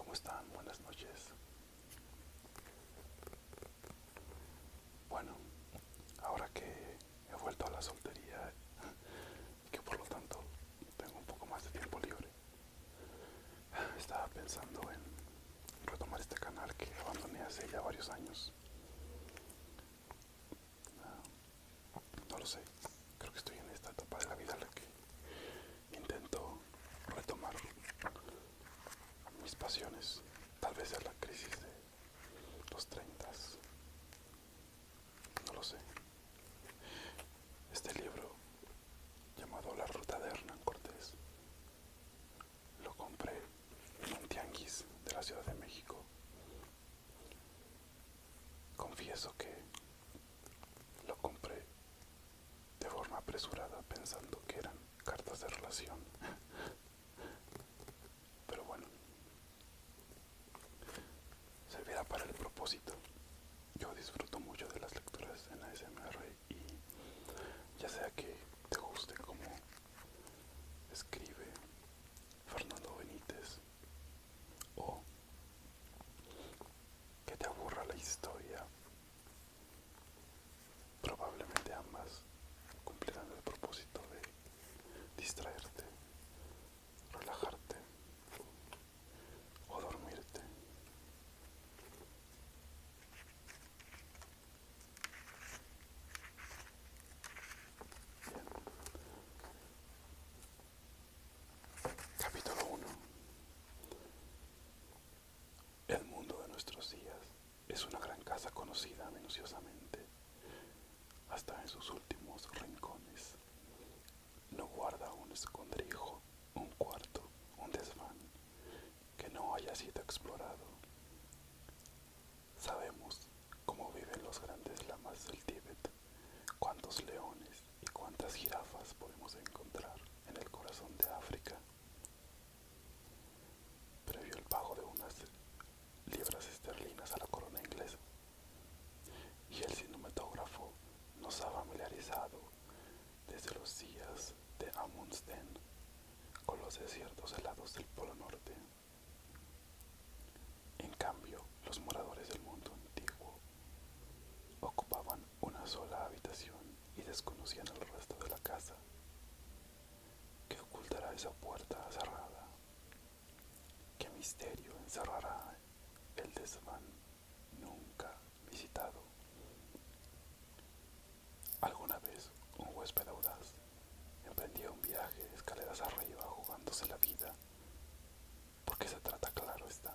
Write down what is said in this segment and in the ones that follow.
¿Cómo están? Buenas noches. Bueno, ahora que he vuelto a la soltería y que por lo tanto tengo un poco más de tiempo libre, estaba pensando en retomar este canal que abandoné hace ya varios años. No lo sé, creo que estoy en esta etapa de la vida en la que intento retomar mis pasiones. Tal vez sea la crisis de los 30, no lo sé. Este libro, llamado La Ruta de Hernán Cortés, lo compré en un tianguis de la Ciudad de México. Confieso que lo compré de forma apresurada pensando que eran cartas de relación. Pero bueno, servirá para el propósito. Yo disfruto mucho de las lecturas en ASMR y ya sea que te guste cómo escribe Fernando Benítez o que te aburra la historia, probablemente ambas cumplirán el propósito de distraerte, relajarte o dormirte. Bien. Capítulo 1. El mundo de nuestros días es una gran casa conocida minuciosamente, hasta en sus últimos rincones. No guarda un escondrijo, un cuarto, un desván que no haya sido explorado. Sabemos cómo viven los grandes lamas del Tíbet, cuántos leones y cuántas jirafas podemos encontrar en el corazón de África. Previo el pago de unas libras esterlinas a la corona inglesa, y el cinematógrafo nos ha familiarizado desde los días de Amundsen con los desiertos helados del Polo Norte. En cambio, los moradores del mundo antiguo ocupaban una sola habitación y desconocían el resto de la casa. ¿Qué ocultará esa puerta cerrada? ¿Qué misterio encerrará el desván nunca visitado? Alguna vez un huésped audaz emprendía un viaje escaleras arriba jugándose la vida, porque se trata, claro está,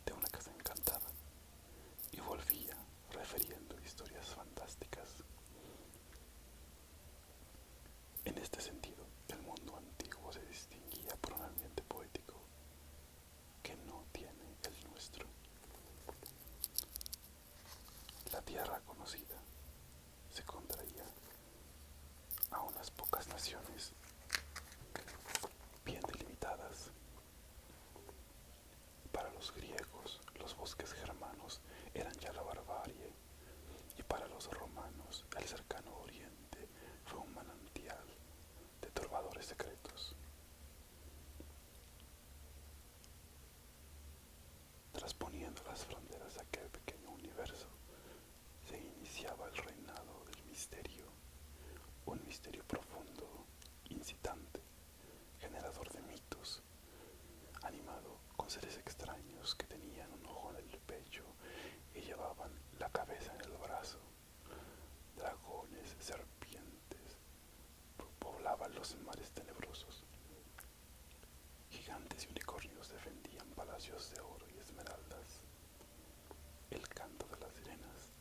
de una casa encantada, y volvía refiriendo historias fantásticas. En este sentido, el mundo antiguo se distinguía por un ambiente poético que no tiene el nuestro. La tierra conocida se contraía a unas pocas naciones bien delimitadas. Para los griegos, los bosques germanos eran ya la barbarie, y para los romanos, el cercano oriente fue un manantial de turbadores secretos. Trasponiendo las fronteras de aquel pequeño universo, se iniciaba el reinado del misterio, un misterio profundo, incitante, generador de mitos, animado con seres extraños que tenían un ojo en el pecho y llevaban la cabeza en el brazo. Dragones, serpientes, poblaban los mares tenebrosos. Gigantes y unicornios defendían palacios de oro y esmeraldas. El canto de las sirenas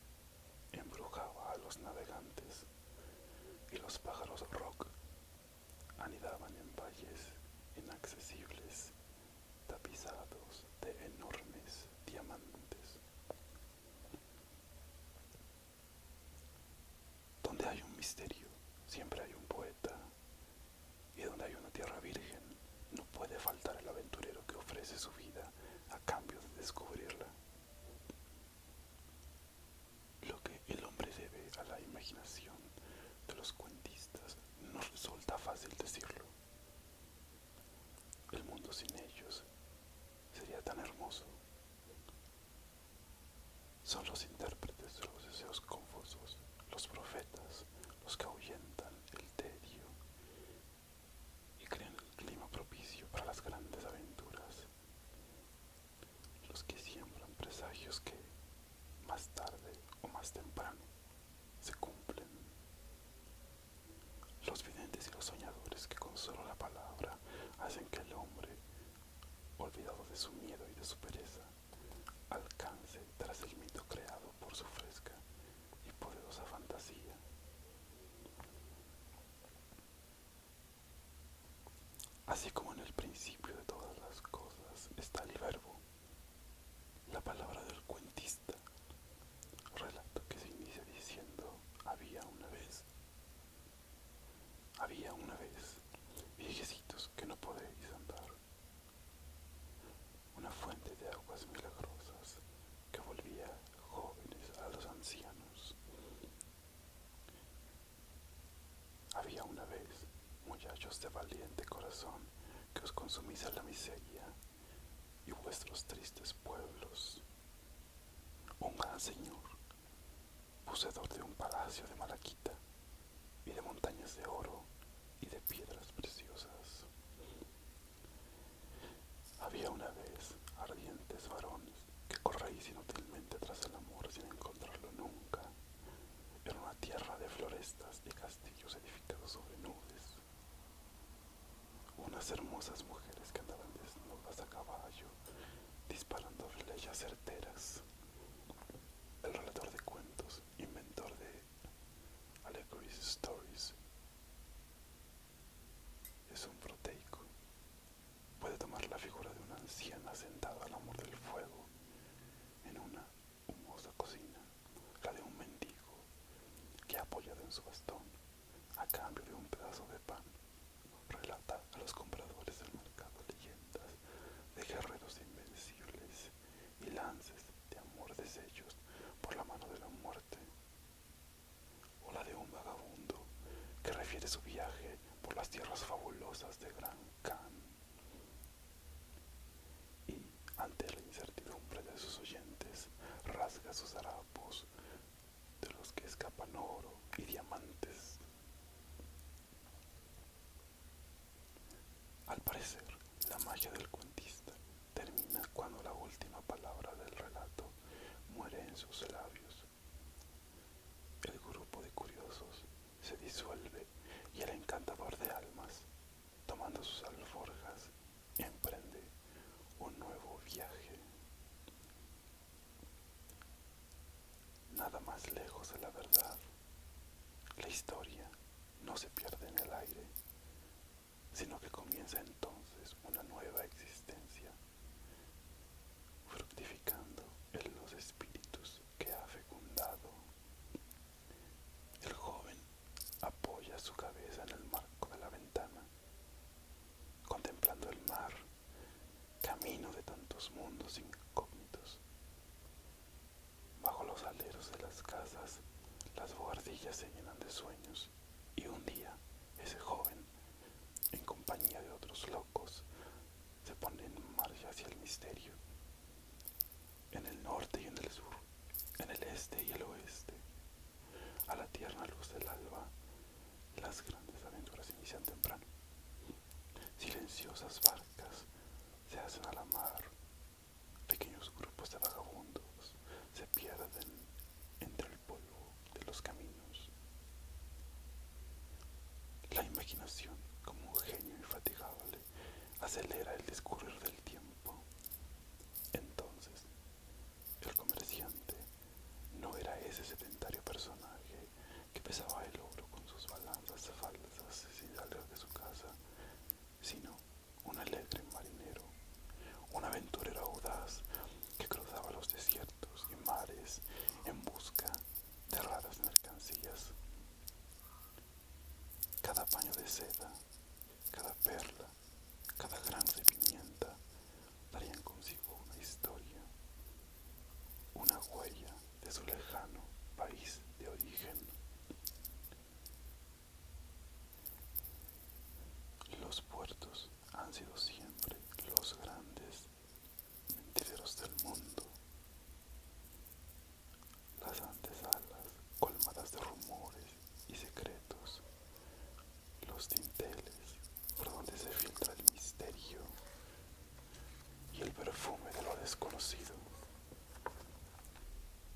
embrujaba a los navegantes y los pájaros rock anidaban en valles inaccesibles, tapizados de enormes diamantes. Donde hay un misterio, siempre hay un poeta, y donde hay una tierra virgen, no puede faltar el aventurero que ofrece su vida a cambio de descubrirla. Lo que el hombre debe a la imaginación de los cuentistas no resulta fácil decirlo. Son los intérpretes de los deseos confusos, los profetas, los que ahuyentan el tedio y crean el clima propicio para las grandes aventuras, los que siembran presagios que, más tarde o más temprano, se cumplen. Los videntes y los soñadores que con solo la palabra hacen que el hombre, olvidado de su miedo y de su pereza, alcance tras el mito creado por su fresca y poderosa fantasía. Así como en el principio de todas las cosas está el verbo, la palabra del cuentista, relato que se inicia diciendo había una vez, viejecitos que no podéis andar, una fuente de aguas milagrosas que volvía jóvenes a los ancianos. Había una vez, muchachos de valiente corazón, que os consumís en la miseria y vuestros tristes pueblos. Un gran señor, poseedor de un palacio de malaquita y de montañas de oro y de piedras preciosas. Había una vez ardientes varones que corréis inútilmente tras el amor sin encontrarlo nunca. Era una tierra de florestas y castillos edificados sobre nubes. Unas hermosas mujeres que andaban desnudas a caballo, disparando flechas certeras. El relator de cuentos, inventor de Allegories Stories, es un proteico. Puede tomar la figura de una anciana sentada al amor del fuego en una humosa cocina, la de un mendigo que, apoyado en su bastón, a cambio de un pedazo de pan, relata a los compradores del mercado leyendas de guerreros invencibles y lances de amor deshechos por la mano de la muerte, o la de un vagabundo que refiere su viaje por las tierras fabulosas de Gran Khan y, ante la incertidumbre de sus oyentes, rasga sus harapos de los que escapan oro y diamantes. Al parecer, la magia del cuentista termina cuando la última palabra del relato muere en sus labios. El grupo de curiosos se disuelve y el encantador de almas, tomando sus alforjas, emprende un nuevo viaje. Nada más lejos de la verdad. La historia no se pierde en el aire, sino que comienza entonces una nueva existencia, fructificando en los espíritus que ha fecundado. El joven apoya su cabeza en el marco de la ventana, contemplando el mar, camino de tantos mundos incógnitos. Bajo los aleros de las casas, las bohardillas se llenan de sueños, y un día ese joven, en compañía de otros locos, se pone en marcha hacia el misterio, en el norte y en el sur, en el este y el oeste. A la tierna luz del alba, las grandes aventuras inician temprano. Silenciosas barcas se hacen a la mar, pequeños grupos de vagabundos se pierden entre el polvo de los caminos. La imaginación, como un genio infatigable, acelera el discurrir del tiempo. Entonces, el comerciante no era ese sedentario personaje que pesaba el oro con sus balanzas falsas sin salir de su casa, sino un alegre marinero, un aventurero audaz que cruzaba los desiertos y mares en busca de raras mercancías. Cada paño de seda, cada perla, cada grano de pimienta, desconocido.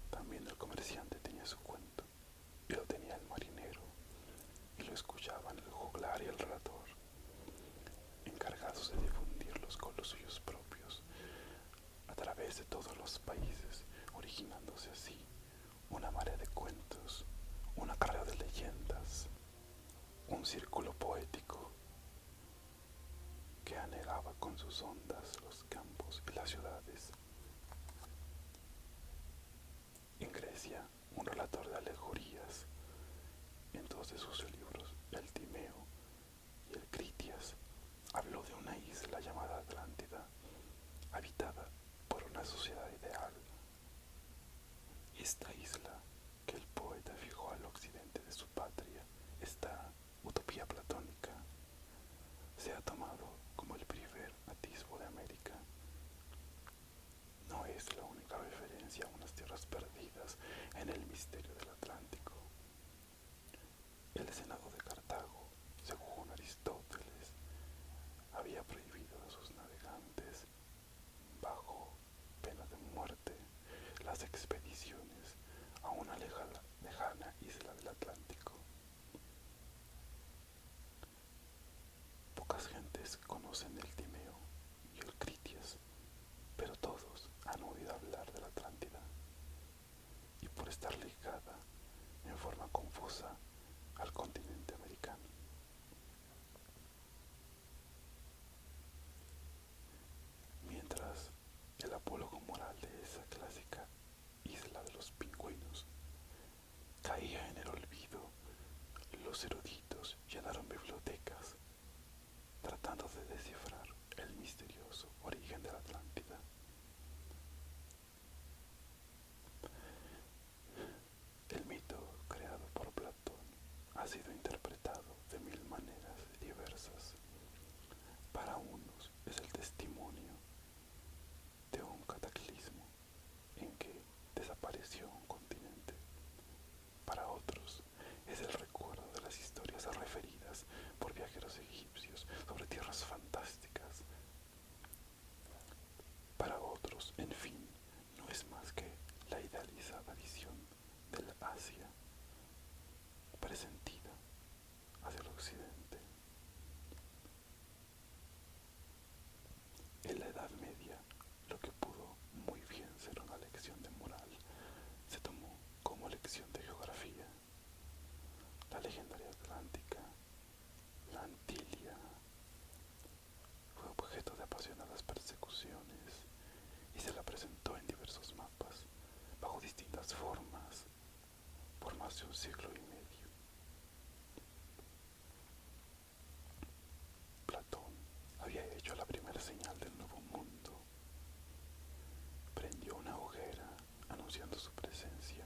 También el comerciante tenía su cuento, y lo tenía el marinero, y lo escuchaban el juglar y el relator, encargados de difundirlos con los suyos propios a través de todos los países, originándose así una marea de cuentos, una carrera de leyendas, un círculo poético que anegaba con sus ondas los campos y las ciudades. En Grecia, un relator de alegorías, en dos de sus libros, el Timeo y el Critias, habló de una isla llamada Atlántida, habitada por una sociedad ideal. Esta isla, que el poeta fijó al occidente de su patria, esta utopía platónica, se ha tomado como el primer atisbo de América. No es la única referencia a unas tierras perdidas en el misterio del Atlántico. El Senado de Cartago, según Aristóteles, había prohibido a sus navegantes, bajo pena de muerte, las expediciones a una lejana isla del Atlántico. Pocas gentes conocen el Timeo y el Critias, pero todos han oído hablar de la Atlántida, y por estar ligada en forma confusa al continente americano. Mientras el apólogo moral de esa clásica isla de los pingüinos caía en el olvido, los eruditos llenaron bibliotecas tratando de descifrar el misterioso origen de la Atlántida. El mito creado por Platón ha sido interpretado de mil maneras diversas. Para unos es el testimonio de un cataclismo en que desapareció un continente. Para otros es el recuerdo de las historias referidas por viajeros egipcios sobre tierras fantásticas. Para otros, en fin, no es más que la idealizada visión del Asia presentida hacia el occidente. En la Edad Media, lo que pudo muy bien ser una lección de moral se tomó como lección de geografía. La legendaria Atlántica, la Antilia, fue objeto de apasionadas persecuciones y se la presentó en diversos mapas, bajo distintas formas, por más de un siglo y medio. Platón había hecho la primera señal del Nuevo Mundo. Prendió una hoguera anunciando su presencia,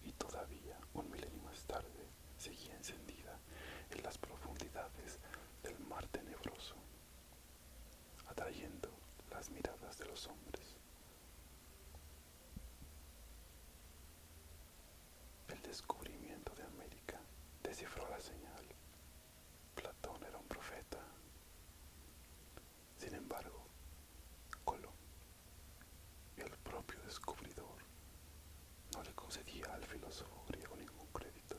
y todavía un milenio más tarde seguía encendida en las profundidades del mar tenebroso, atrayendo las miradas de los hombres. El descubrimiento de América descifró la señal. Platón era un profeta. Sin embargo, Colón, el propio descubridor, no le concedía al filósofo griego ningún crédito.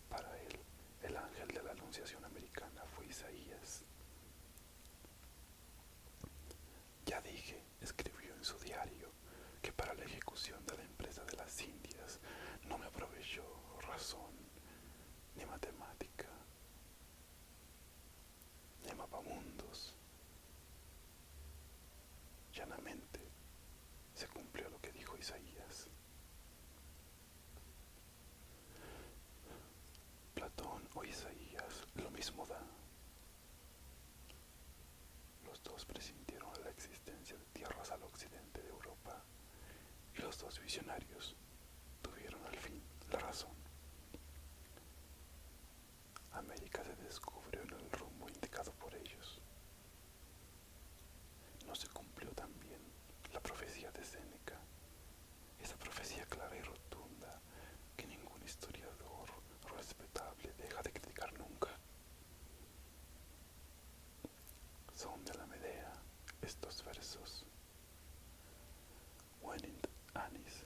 Para él, el ángel de la Anunciación americana fue Isaías. Ya dije, escribió en su diario, que para la ejecución de la empresa de las Indias no me aprovechó razón, ni matemática, ni mapamundos. Llanamente se cumplió lo que dijo Isaías. Platón o Isaías lo mismo da. Los dos presintieron la existencia de tierras al occidente de Europa, y los dos visionarios tuvieron al fin la razón. América se descubrió en el rumbo indicado por ellos. No se cumplió también la profecía de Séneca, esa profecía clara y rotunda que ningún historiador respetable deja de criticar nunca. Son de la Medea, estos versos. Venint annis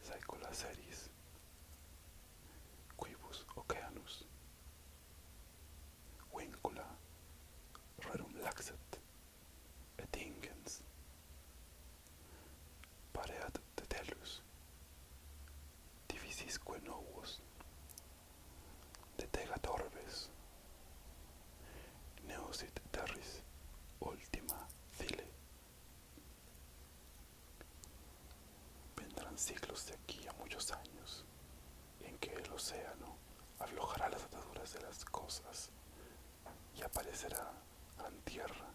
saecula seris, quibus oceanus, vincula rerum laxet, et ingens pareat de tellus, divisisque novus, de tegat orbes, neosit terris ultima file. Vendrán siglos de aquí a muchos años en que el océano aflojará las ataduras de las cosas y aparecerá gran tierra,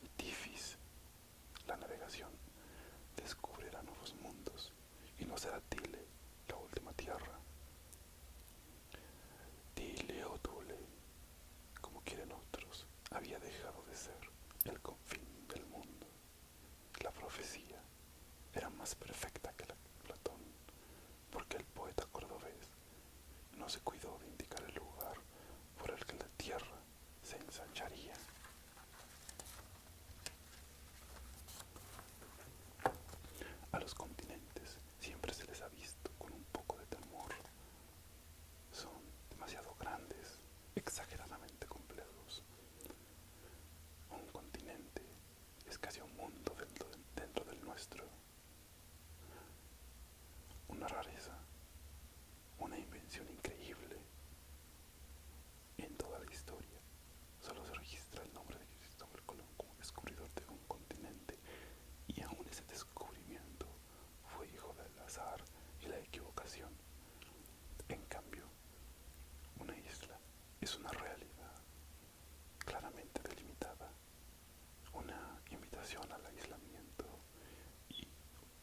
y Tifis, la navegación, descubrirá nuevos mundos, y no será Tile la última tierra. Tile o Tule, como quieren otros, había dejado de ser el confín del mundo. La profecía era más perfecta que la de Platón, porque el poeta cordobés no se cuidó de indicar el lugar por el que la tierra se ensancharía. A los continentes siempre se les ha visto con un poco de temor. Son demasiado grandes, exageradamente complejos. Un continente es casi un mundo dentro del nuestro. Una rareza, una invención increíble. En toda la historia solo se registra el nombre de Cristóbal Colón como descubridor de un continente, y aún ese descubrimiento fue hijo del azar y la equivocación. En cambio, una isla es una realidad claramente delimitada, una invitación al aislamiento y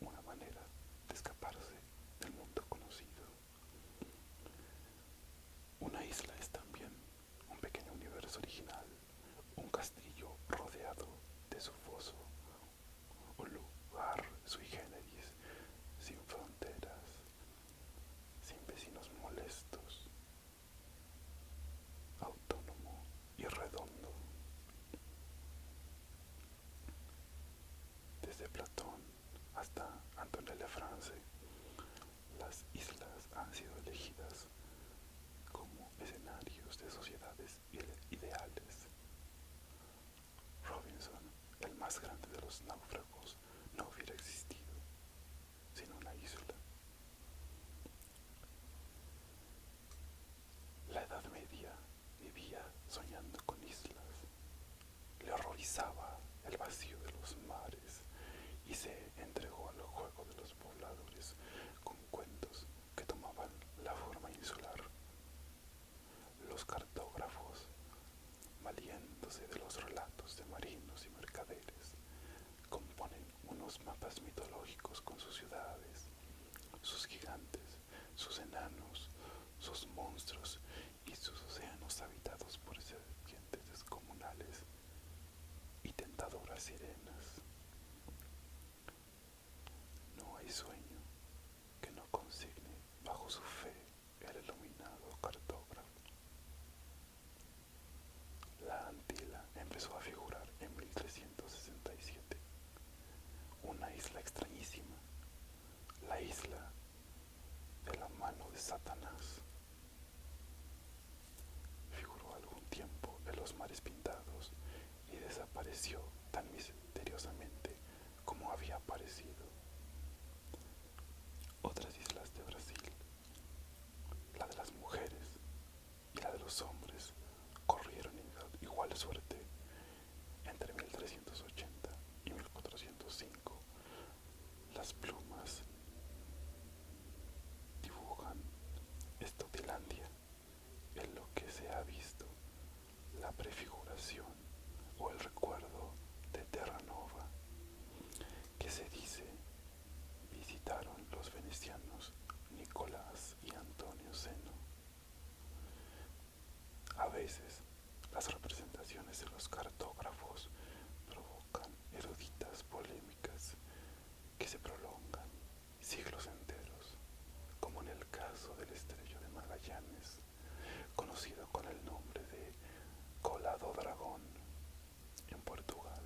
una manera de escaparse del mundo conocido. Una isla es también un pequeño universo original, un castillo rodeado de su foso, un lugar sui generis, sin fronteras, sin vecinos molestos, autónomo y redondo. Desde Platón hasta Antoine Lefranc, las islas han sido elegidas como escenarios de sociedades ideales. Robinson, el más grande de los náufragos, no hubiera existido sin una isla. La Edad Media vivía soñando con islas. Le horrorizaba el vacío de los mares y se entregó al juego de los pobladores con cuentos que tomaban la forma insular. Los cartógrafos, valiéndose de los relatos de marinos y mercaderes, componen unos mapas mitológicos con sus ciudades, sus gigantes, sus enanos, sus monstruos y sus océanos habitados por serpientes descomunales y tentadoras sirenas. No hay sueño que no consigne bajo su fe el iluminado cartógrafo. La Antila empezó a figurar en 1367, una isla extrañísima, la isla de la mano de Satanás. Figuró algún tiempo en los mares pintados y desapareció tan misteriosamente como había aparecido. Otras islas de Brasil, la de las mujeres y la de los hombres, corrieron igual suerte. Entre 1380 y 1405, las plumas dibujan Estotilandia, en lo que se ha visto la prefiguración o el recuerdo de Terra Nova, que se dice visitaron los venecianos Nicolás y Antonio Zeno. A veces, las representaciones de los cartógrafos provocan eruditas polémicas que se prolongan siglos enteros, como en el caso del estrecho de Magallanes, conocido con el nombre de Colado Dragón, en Portugal.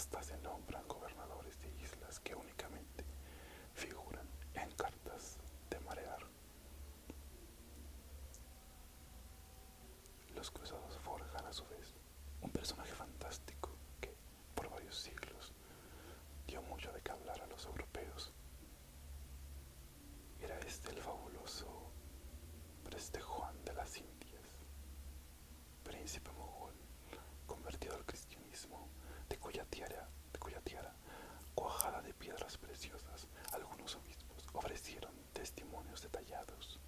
hasta se nombran gobernadores de islas que únicamente figuran en cartas de marear. Los cruzados forjan a su vez un personaje fantástico que, por varios siglos, dio mucho de qué hablar a los europeos. Era este el fabuloso Preste Juan de las Indias, príncipe mogol convertido al cristianismo, de cuya tiara, cuajada de piedras preciosas, algunos obispos ofrecieron testimonios detallados.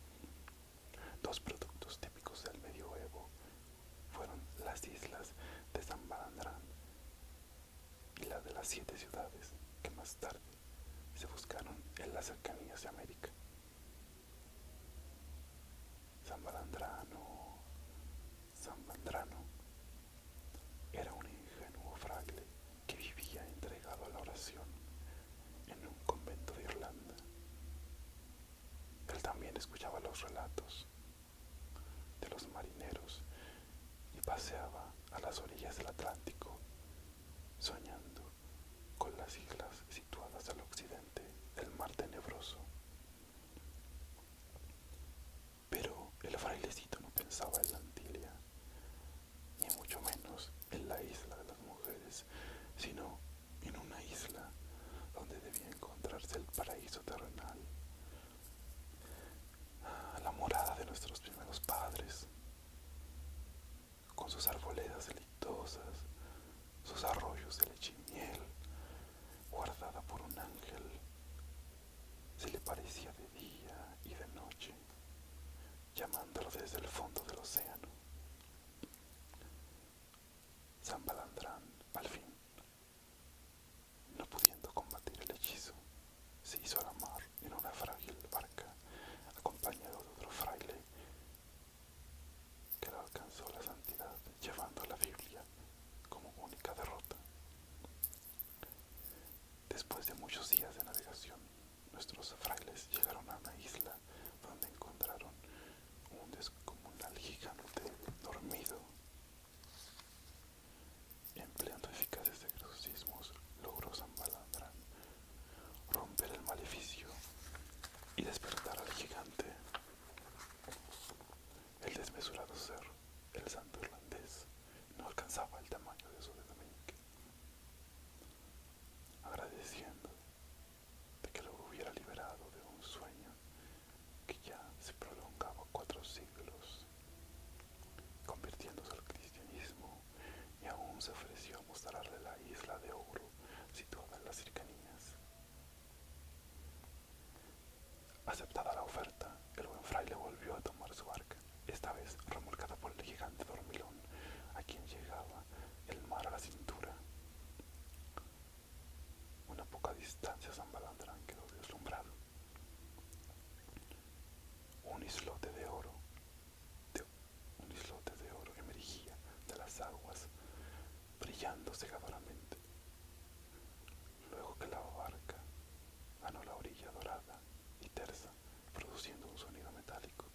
Dos productos típicos del medioevo fueron las islas de San Balandrán y la de las 7 ciudades que más tarde se buscaron en las cercanías de América. San Balandrano, San Bandrano, era un ingenuo fraile que vivía entregado a la oración en un convento de Irlanda. Él también escuchaba los relatos de los marineros y paseaba a las orillas del Atlántico, soñando con las islas situadas al occidente del mar tenebroso. Pero el frailecito no pensaba en la Antilia, ni mucho menos en la isla de las mujeres, sino en una isla donde debía encontrarse el paraíso terrenal, la morada de nuestros primeros padres, con sus arboledas deliciosas, sus arroyos de leche y miel, guardada por un ángel. Se le parecía de día y de noche, llamándolo desde el fondo del océano. San Balandrán, al fin, no pudiendo combatir el hechizo, se hizo a la mar en una frágil barca, acompañado de otro fraile que le alcanzó la santidad, llevando la Biblia como única derrota. Después de muchos días de navegación, nuestros frailes llegaron a una isla donde encontraron un descomunal gigante dormido. Empleando eficaces exorcismos, logró San Balandrán romper el maleficio y despertar al gigante. El desmesurado ser, el santo irlandés, no alcanzaba el tamaño de su dedo meñique. Agradeciendo de que lo hubiera liberado de un sueño que ya se prolongaba 4 siglos, convirtiéndose al cristianismo, y aún se ofreció a mostrarle la isla de oro situada en las cercanías. Aceptada la oferta, el buen fraile volvió a tomar su barca, esta vez remolcada por el gigante dormilón, a quien llegaba el mar a la cintura. Una poca distancia San Balandrán quedó deslumbrado. Un islote de oro, emergía de las aguas, brillando cegadoramente. Luego que la barca ganó la orilla dorada y tersa, produciendo un sonido metálico,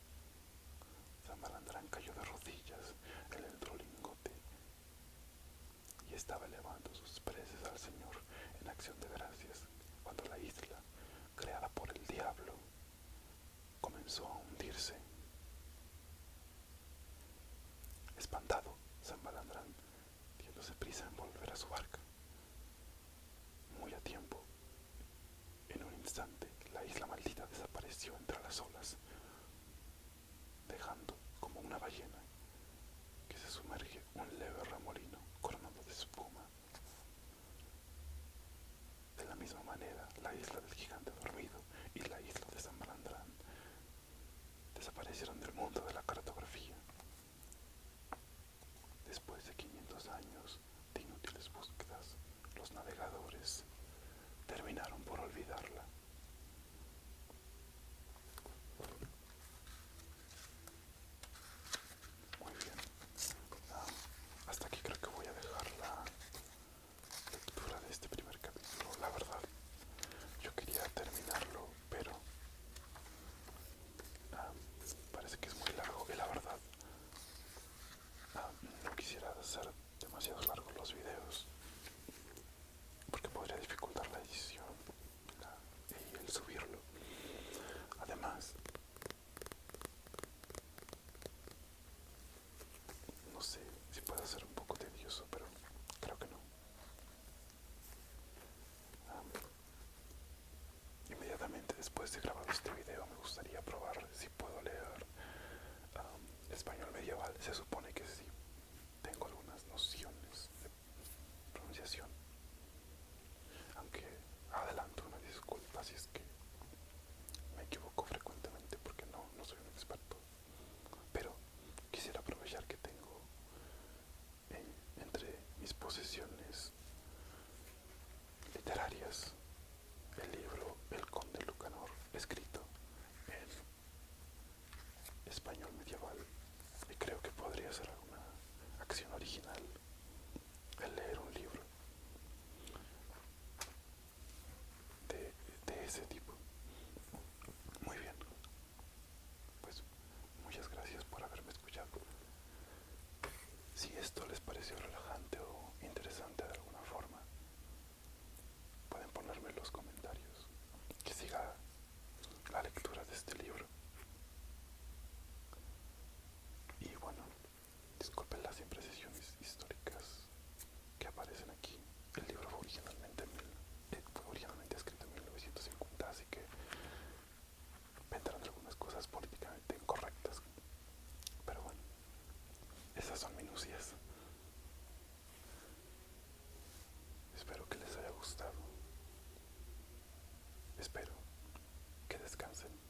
San Balandrán cayó de rodillas en el trolingote y estaba elevando sus preces al Señor en acción de gracias, cuando la isla, creada por el diablo, comenzó a hundirse. Espantado, San Balandrán, diéndose prisa en volver a su barca. Muy a tiempo, en un instante, la isla maldita desapareció entre las olas, dejando como una ballena que se sumerge un leve remolino coronado de espuma. De la misma manera, la isla del gigante dormido y la isla de San Balandrán desaparecieron del mundo de la cartografía. Después de 500 años de inútiles búsquedas, los navegadores terminaron por olvidarla. será una acción original el leer un libro de, de ese tipo. Muy bien, pues muchas gracias por haberme escuchado. Si esto les pareció relajante o interesante de alguna forma, pueden ponerme en los comentarios que siga la lectura de este libro. Y bueno, disculpen las imprecisiones históricas que aparecen aquí. El libro fue originalmente escrito en 1950, así que vendrán algunas cosas políticamente incorrectas. Pero bueno, esas son minucias. Espero que les haya gustado. Espero que descansen.